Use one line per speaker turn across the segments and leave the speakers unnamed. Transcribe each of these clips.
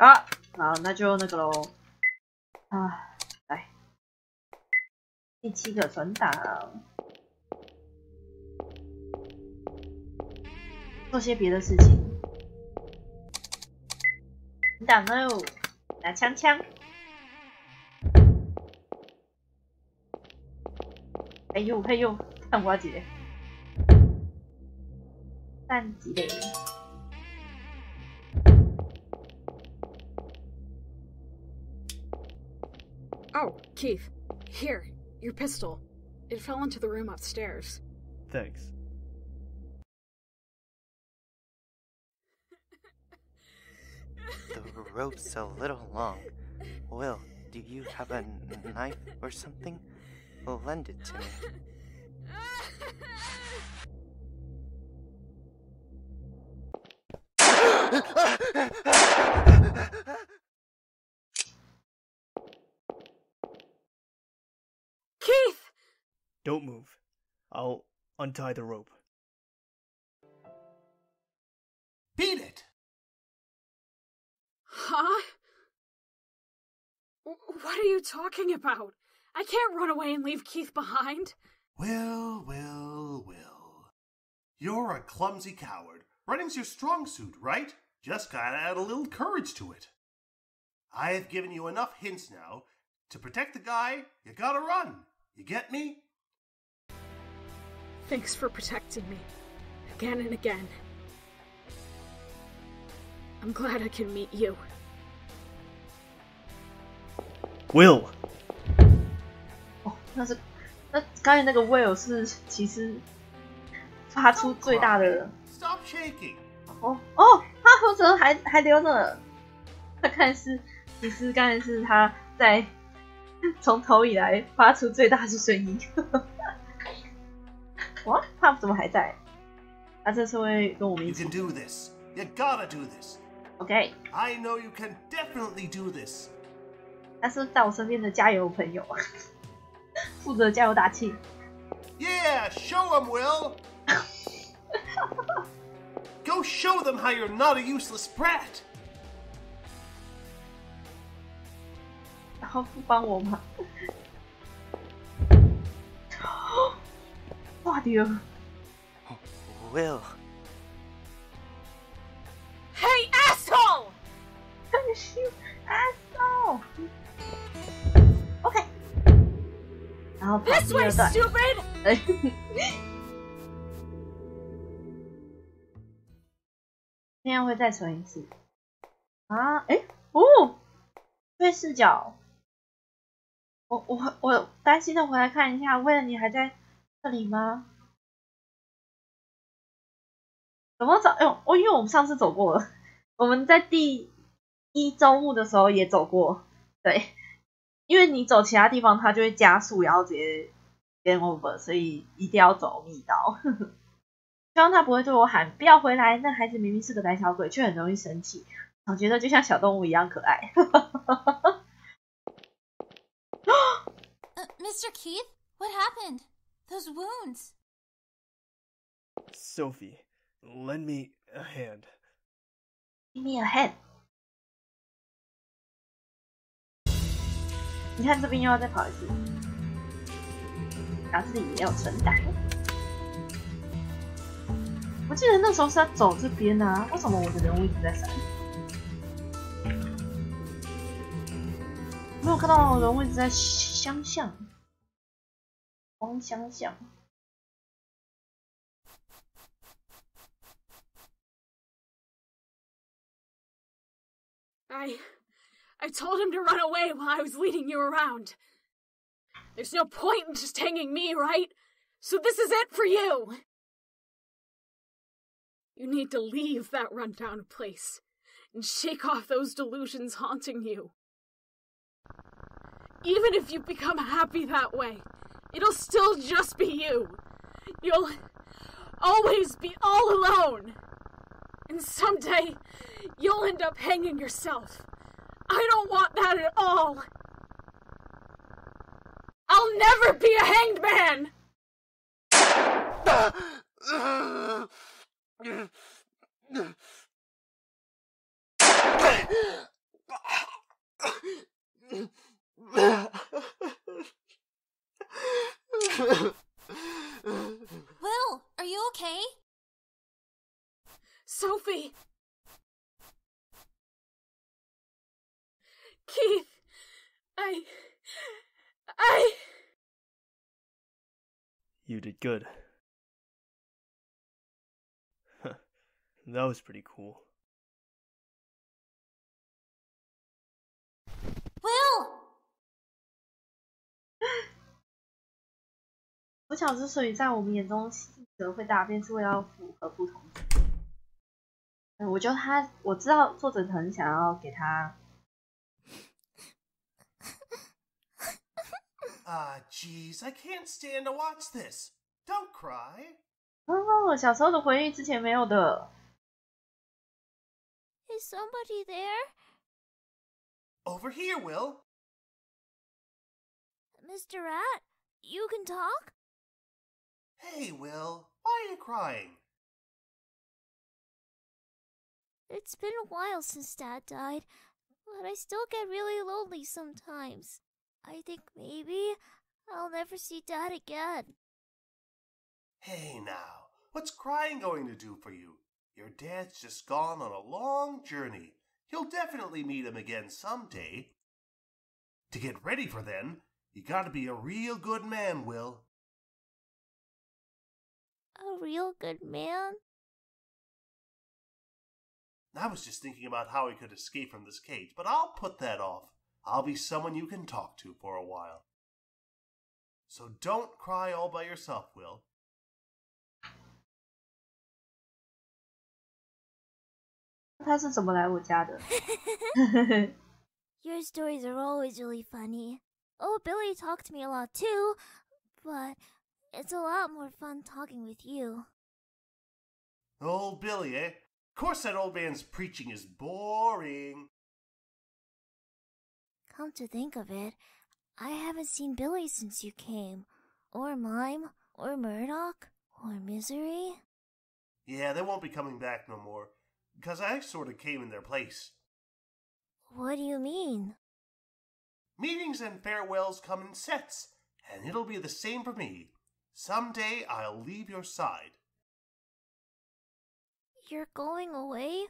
啊，好，那就那个咯。啊，来，第7个存档，做些别的事情。存档哦，拿枪枪。哎呦嘿呦，看我姐，蛋几嘞？
Oh, Keith. Here, your pistol. It fell into the room upstairs.
Thanks.
The rope's a little long. Will, do you have a knife or something? Lend it to me.
Keith!
Don't move. I'll untie the rope.
Beat it!
Huh? What are you talking about? I can't run away and leave Keith behind.
Will. You're a clumsy coward. Running's your strong suit, right? Just gotta add a little courage to it. I've given you enough hints now. To protect the guy, you gotta run. You get me?
Thanks for protecting me. Again and again. I'm glad I can meet you.
Will!
哦，那刚才那个 Will 是其实发出最大的。
Stop shaking.
他怎么还留着？他看是，其实刚才是他在从头以来发出最大的声音。哇，他怎么还在？他这次会跟我们一
You
起。
can do this. You gotta do this.
OK，
I know you can definitely do this.
他是在我身边的加油朋友，负责加油打气。
Yeah, show them, Will. Go show them how you're not a useless brat.
然后不帮我吗？哇丢！
Will.
Hey, asshole!
Shoot, asshole! OK， 然后跑
This
第
way,
二段。
stupid!
今天会再存一次啊？哎哦，对视角，我担心的回来看一下，为了你还在这里吗？怎么走？因为我们上次走过了，我们在第1周目的时候也走过，对，因为你走其他地方它就会加速，然后直接 game over， 所以一定要走密道。希望他不会对我喊不要回来，那孩子明明是个胆小鬼，却很容易生气，我觉得就像小动物一样可爱。
Mr. Keith, what happened? Those wounds.
Sophie, lend me a hand.
Give me a hand. 你看这边又要再跑一次，然后这里也有存档。我记得那时候是要走这边啊，为什么我的人物一直在闪？没有看到人物一直在相向，光相向。
I told him to run away while I was leading you around. There's no point in just hanging me, right? So this is it for you. You need to leave that rundown place and shake off those delusions haunting you. Even if you become happy that way, it'll still just be you. You'll always be all alone. And someday, you'll end up hanging yourself. I don't want that at all. I'll never be a hanged man!
Will, are you okay?
Sophie! Keith! I...
You did good. That was pretty cool.
Will!
我想之所以在我们眼中性格会大变，是为了要符合不同的。我觉得我知道作者很想要给他。
Jeez, I can't stand to watch this. Don't cry.
哦，小时候的回忆之前没有的。
Is somebody there?
Over here, Will.
Mr. Rat, you can talk?
Hey, Will. Why are you crying?
It's been a while since Dad died, but I still get really lonely sometimes. I think maybe I'll never see Dad again.
Hey, now. What's crying going to do for you? Your dad's just gone on a long journey. You'll definitely meet him again someday. To get ready for then, you gotta be a real good man, Will.
A real good man?
I was just thinking about how he could escape from this cage, but I'll put that off. I'll be someone you can talk to for a while. So don't cry all by yourself, Will.
Your stories are always really funny. Oh, Billy talked to me a lot too, but it's a lot more fun talking with you.
Old Billy, eh? Of course that old man's preaching is boring.
Come to think of it, I haven't seen Billy since you came. Or Mime, or Murdoch, or Misery.
Yeah, they won't be coming back no more, because I sort of came in their place.
What do you mean?
Meetings and farewells come in sets, and it'll be the same for me. Someday I'll leave your side.
You're going away?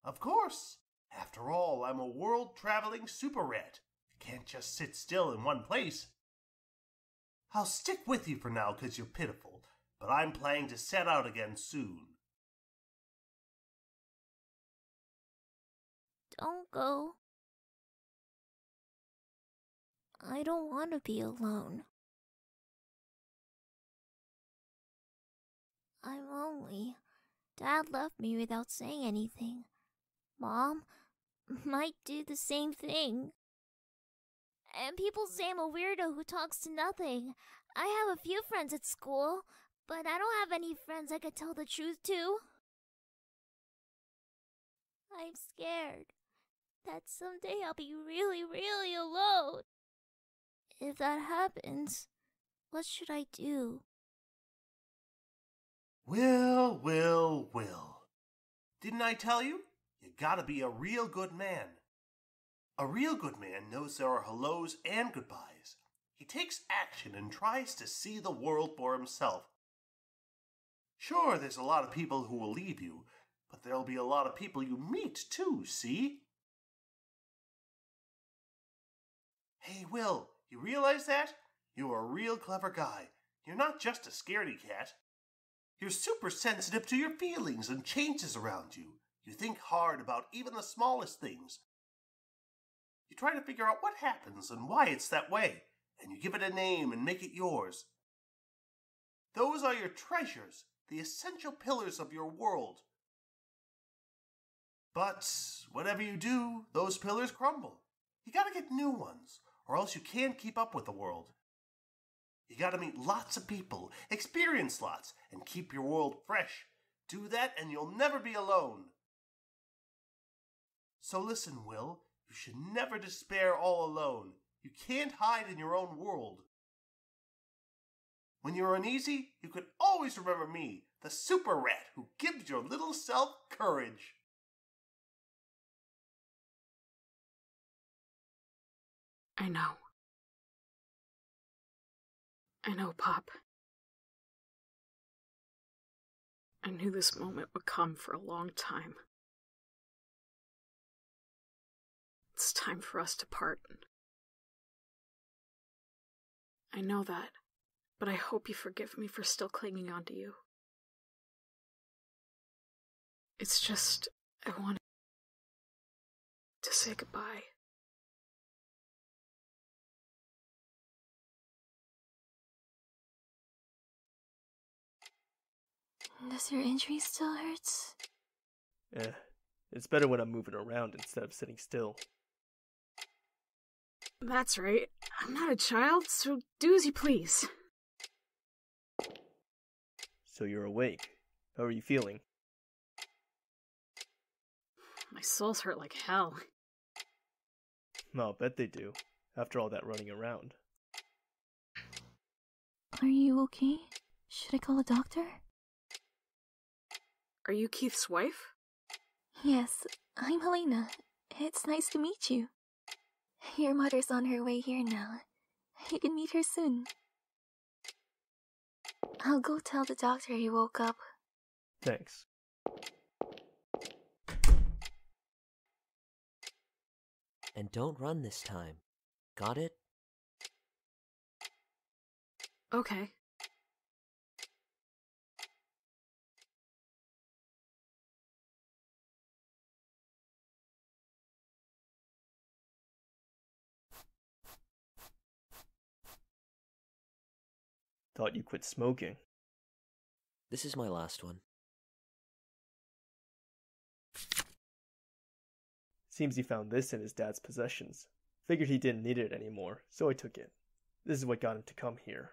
Of course. After all, I'm a world-traveling super rat. I can't just sit still in one place. I'll stick with you for now because you're pitiful, but I'm planning to set out again soon.
Don't go. I don't want to be alone. I'm lonely. Dad left me without saying anything. Mom might do the same thing. And people say I'm a weirdo who talks to nothing. I have a few friends at school, but I don't have any friends I could tell the truth to. I'm scared that someday I'll be really, really alone. If that happens, what should I do?
Will. Didn't I tell you? You gotta be a real good man. A real good man knows there are hellos and goodbyes. He takes action and tries to see the world for himself. Sure, there's a lot of people who will leave you, but there'll be a lot of people you meet too, see? Hey, Will, you realize that? You're a real clever guy. You're not just a scaredy cat. You're super sensitive to your feelings and changes around you. You think hard about even the smallest things. You try to figure out what happens and why it's that way, and you give it a name and make it yours. Those are your treasures, the essential pillars of your world. But whatever you do, those pillars crumble. You gotta get new ones, or else you can't keep up with the world. You gotta meet lots of people, experience lots, and keep your world fresh. Do that and you'll never be alone. So listen, Will, you should never despair all alone. You can't hide in your own world. When you're uneasy, you can always remember me, the super rat who gives your little self courage.
I know. I know, Pop. I knew this moment would come for a long time. It's time for us to part. I know that, but I hope you forgive me for still clinging on to you. It's just, I wanted to say goodbye.
Does your injury still hurt?
It's better when I'm moving around instead of sitting still.
That's right. I'm not a child, so do as you please.
So you're awake. How are you feeling?
My soul's hurt like hell.
I'll bet they do, after all that running around.
Are you okay? Should I call a doctor?
Are you Keith's wife?
Yes, I'm Helena. It's nice to meet you. Your mother's on her way here now. You can meet her soon. I'll go tell the doctor you woke up.
Thanks.
And don't run this time. Got it?
Okay.
Thought you quit smoking.
This is my last one.
Seems he found this in his dad's possessions. Figured he didn't need it anymore, so I took it. This is what got him to come here.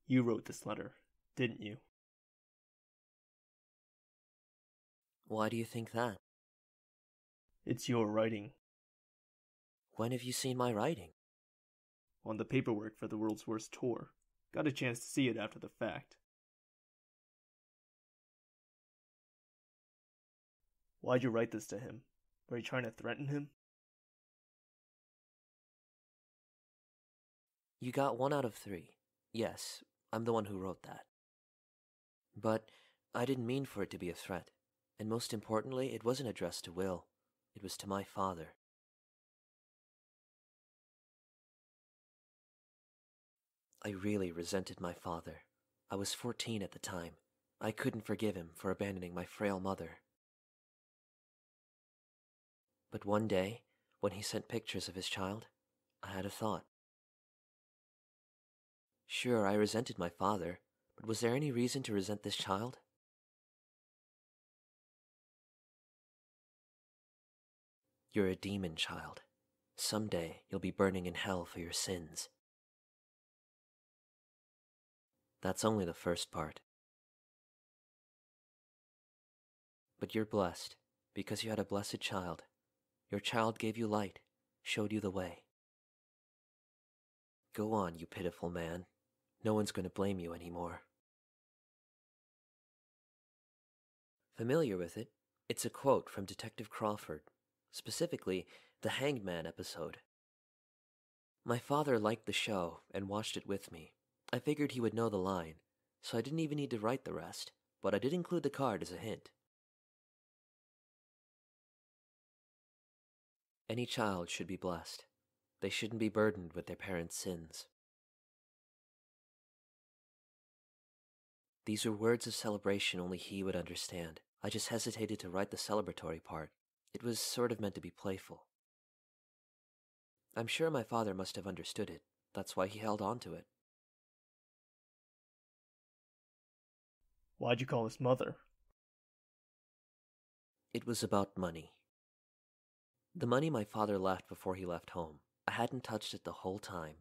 You wrote this letter, didn't you?
Why do you think that?
It's your writing.
When have you seen my writing?
On the paperwork for the World's Worst Tour. Got a chance to see it after the fact. Why'd you write this to him? Were you trying to threaten him?
You got 1 out of 3. Yes, I'm the one who wrote that. But I didn't mean for it to be a threat. And most importantly, it wasn't addressed to Will. It was to my father. I really resented my father. I was 14 at the time. I couldn't forgive him for abandoning my frail mother. But one day, when he sent pictures of his child, I had a thought. Sure, I resented my father, but was there any reason to resent this child? You're a demon child. Someday you'll be burning in hell for your sins. That's only the first part. But you're blessed, because you had a blessed child. Your child gave you light, showed you the way. Go on, you pitiful man. No one's going to blame you anymore. Familiar with it? It's a quote from Detective Crawford, specifically the Hanged Man episode. My father liked the show and watched it with me. I figured he would know the line, so I didn't even need to write the rest, but I did include the card as a hint. Any child should be blessed. They shouldn't be burdened with their parents' sins. These were words of celebration only he would understand. I just hesitated to write the celebratory part. It was sort of meant to be playful. I'm sure my father must have understood it. That's why he held on to it.
Why'd you call his mother?
It was about money. The money my father left before he left home. I hadn't touched it the whole time.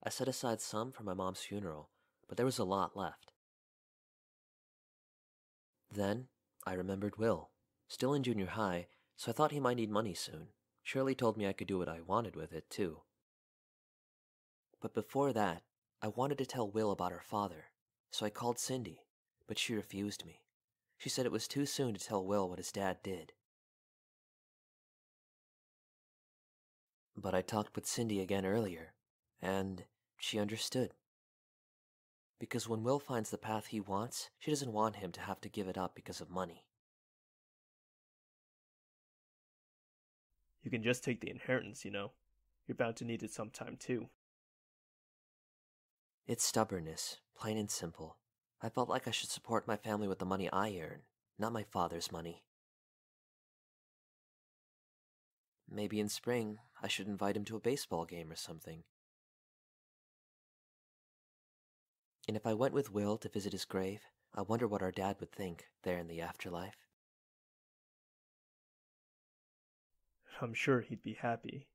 I set aside some for my mom's funeral, but there was a lot left. Then, I remembered Will. Still in junior high, so I thought he might need money soon. Shirley told me I could do what I wanted with it, too. But before that, I wanted to tell Will about her father, so I called Cindy, but she refused me. She said it was too soon to tell Will what his dad did. But I talked with Cindy again earlier, and she understood. Because when Will finds the path he wants, she doesn't want him to have to give it up because of money.
You can just take the inheritance, you know. You're bound to need it sometime too.
It's stubbornness, plain and simple. I felt like I should support my family with the money I earn, not my father's money. Maybe in spring, I should invite him to a baseball game or something. And if I went with Will to visit his grave, I wonder what our dad would think there in the afterlife.
I'm sure he'd be happy.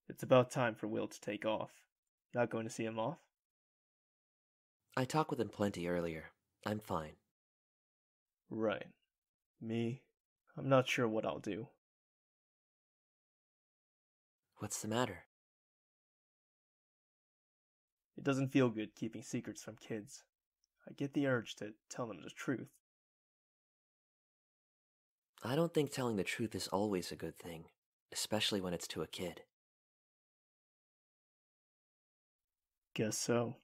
It's about time for Will to take off. Not going to see him off?
I talked with him plenty earlier. I'm fine.
Right. Me? I'm not sure what I'll do.
What's the matter?
It doesn't feel good keeping secrets from kids. I get the urge to tell them the truth.
I don't think telling the truth is always a good thing, especially when it's to a kid.
Guess so.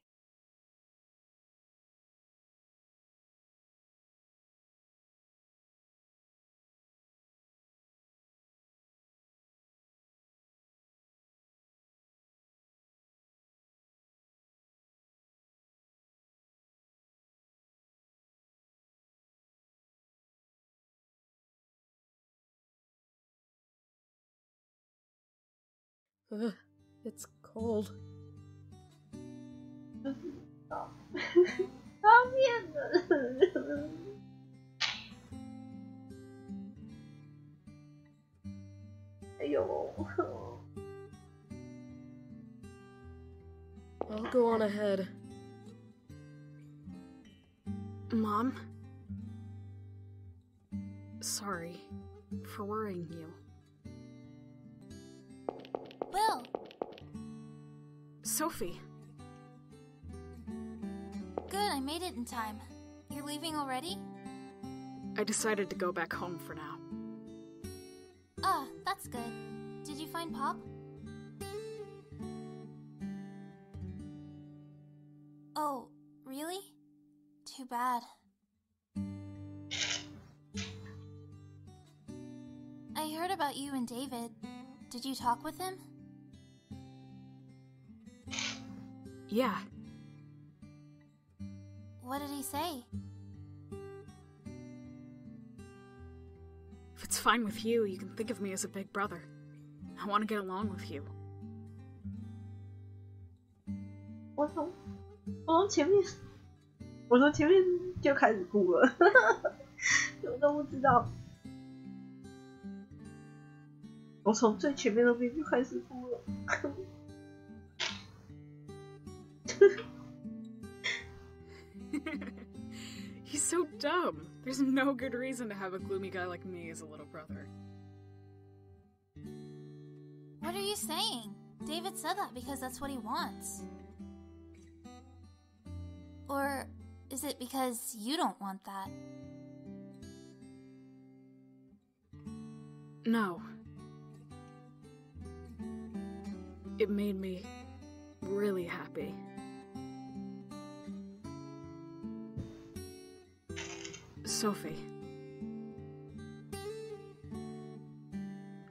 It's cold.
方便的。哎呦。
I'll go on ahead. Mom? Sorry for worrying you.
Will!
Sophie.
Good, I made it in time. You're leaving already?
I decided to go back home for now.
Ah, that's good. Did you find Pop? Oh, really? Too bad. I heard about you and David. Did you talk with him?
Yeah.
What did he say?
If it's fine with you, you can think of me as a big brother. I want to get along with you.
我从前面就开始哭了，我都不知道。我从最前面那边就开始哭了。
He's so dumb. There's no good reason to have a gloomy guy like me as a little brother.
What are you saying? David said that because that's what he wants. Or is it because you don't want that?
No. It made me really happy. Sophie.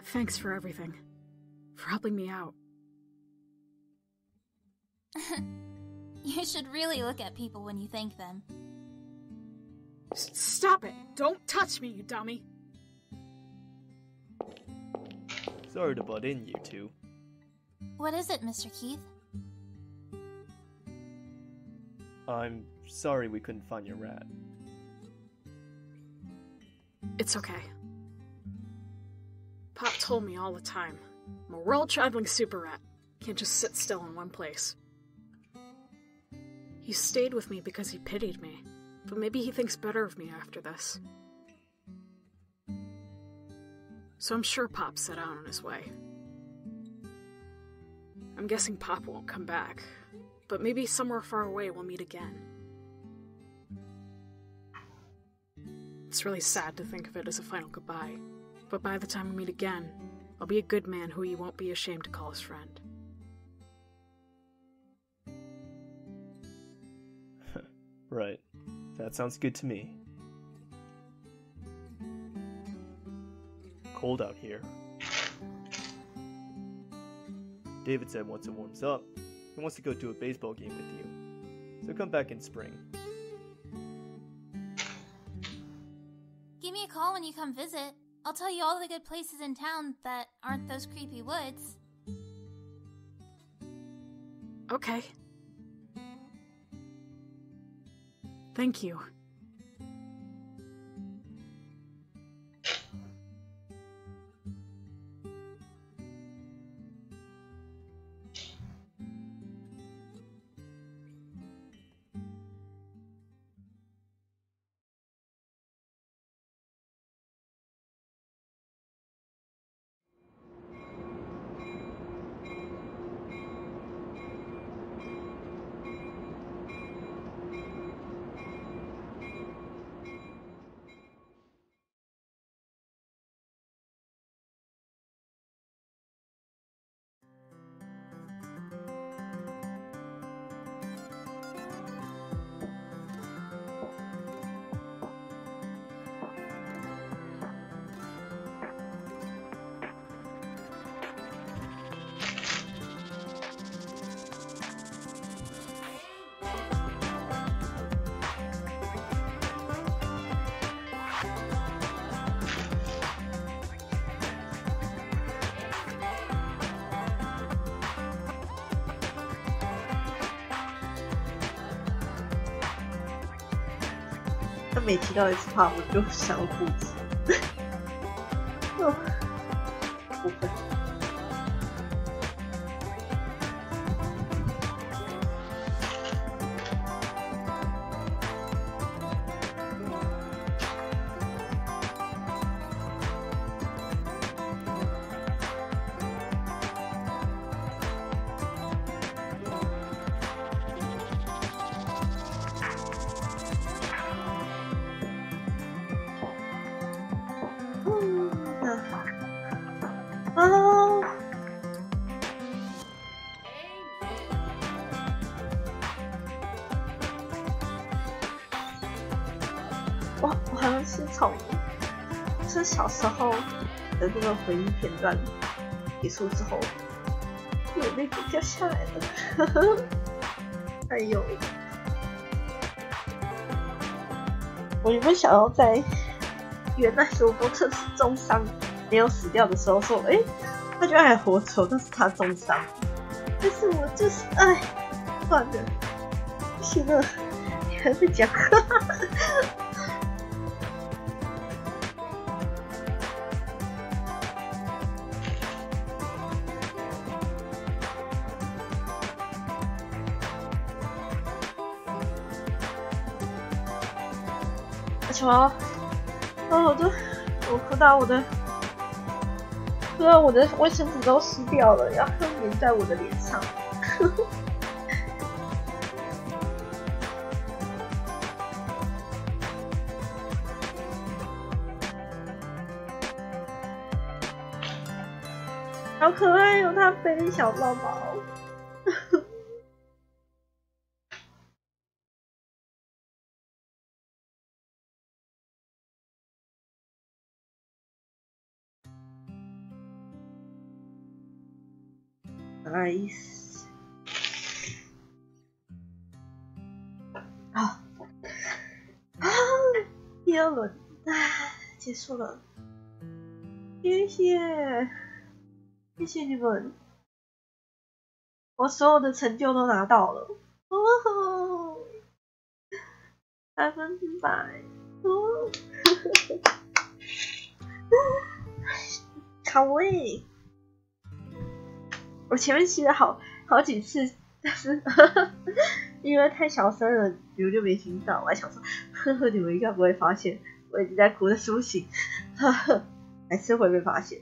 Thanks for everything. For helping me out.
You should really look at people when you thank them.
Stop it! Don't touch me, you dummy!
Sorry to butt in, you two.
What is it, Mr. Keith?
I'm sorry we couldn't find your rat.
It's okay. Pop told me all the time, I'm a world-traveling super rat. Can't just sit still in one place. He stayed with me because he pitied me, but maybe he thinks better of me after this. So I'm sure Pop set out on his way. I'm guessing Pop won't come back, but maybe somewhere far away we'll meet again. It's really sad to think of it as a final goodbye. But by the time we meet again, I'll be a good man who he won't be ashamed to call his friend.
Right. That sounds good to me. Cold out here. David said once it warms up, he wants to go to a baseball game with you. So come back in spring.
Give me a call when you come visit. I'll tell you all the good places in town that aren't those creepy woods.
Okay. Thank you.
他每提到一次怕，我就想要哭泣。过分。我好像是从是小时候的那个回忆片段结束之后，眼泪就掉下来了。哎呦！我原本想要在原来罗伯特是重伤没有死掉的时候说，他居然还活着，但是他重伤。但是我就是算了，不行了，你还在讲。什么？我哭到我的卫生纸都湿掉了，然后粘在我的脸上。好可爱哦，他背小包包。Nice。第二轮，结束了，谢谢你们，我所有的成就都拿到了，100%哦，好喂。我前面吸了好几次，但是因为太小声了，你们就没听到。我还想说，你们应该不会发现我一直在哭的苏醒，还是会被发现。